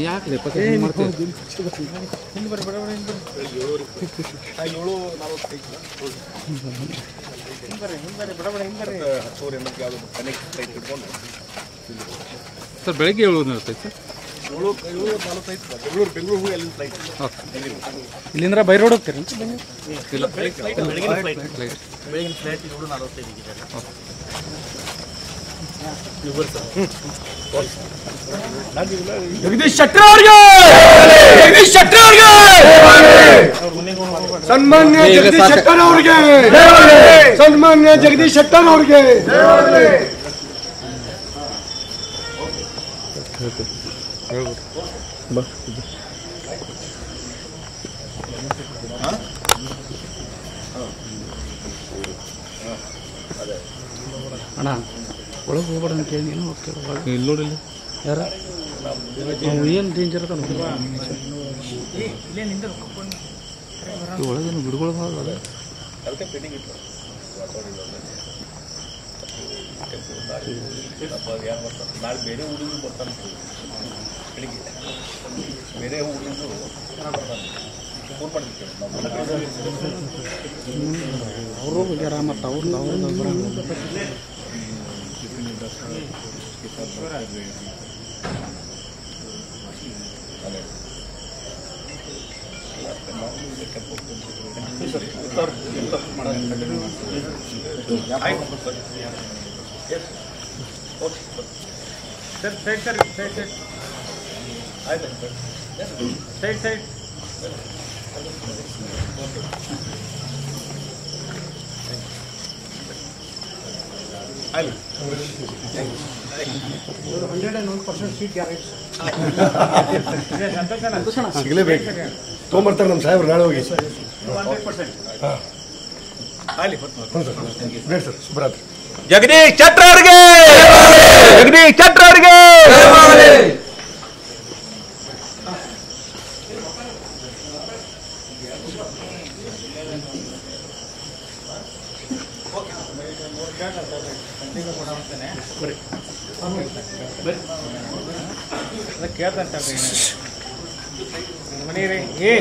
ಯಾಕೆ ಮಾಡ್ತೀವಿ ಸರ್ ಬೆಳಗ್ಗೆ 7 ಇರ್ತೈತೆ ಸರ್ ಇಲ್ಲಿಂದ ಬೈ ರೋಡ್ ಹೋಗ್ತೀರಿ ಜಗದೀಶ್ ಶೆಟ್ಟರ್ ಅವರಿಗೆ ಜಗದೀಶ್ ಶೆಟ್ಟರ್ ಅವರಿಗೆ ಸನ್ಮಾನ್ಯ ಜಗದೀಶ್ ಶೆಟ್ಟರ್ ಅವರಿಗೆ ಸನ್ಮಾನ್ಯ ಜಗದೀಶ್ ಶೆಟ್ಟರ್ ಅವರಿಗೆ ಅಣ್ಣ ಒಳಗೆ ಹೋಗ್ಬೇಡ ಅಂತ ಹೇಳಿ ನೀನು ಇಲ್ಲಿ ನೋಡಿಲ್ಲ ಯಾರ ಏನು ಡೇಂಜರ್ ಅದ ಒಳಗೇನು ಗಿಡಗಳು ಭಾಳ ಅದ ಬೇರೆ ಊರಿಗೂ ಬರ್ತಾನೆ ಬೇರೆ ಊರಿಗೂ ಫೋನ್ ಮಾಡಿರ್ತೀವಿ ಅವರು ಹೋಗ್ಯಾರ ಮತ್ತು ಅವ್ರದ್ದು ಸೈಡ್ Ali. 101% ಸೀಟ್ ಗ್ಯಾರಂಟಿ ಸಿಗಲೇಬೇಕು ತೊಗೊಂಬರ್ತಾರೆ ನಮ್ಮ ಸಾಹೇಬ್ರು ನಾಳೆ ಹೋಗಿ 100%. ಅಲ್ಲಿ ಬೇಡ ಸರ್ ಶುಭರಾತ್ರಿ ಜಗದೀಶ್ ಶೆಟ್ಟರ್ ಅವರಿಗೆ ಜಗದೀಶ್ ಶೆಟ್ಟರ್ ಅವರಿಗೆ ಕೇಳ್ತಾನೆ ಮನೆ ಏ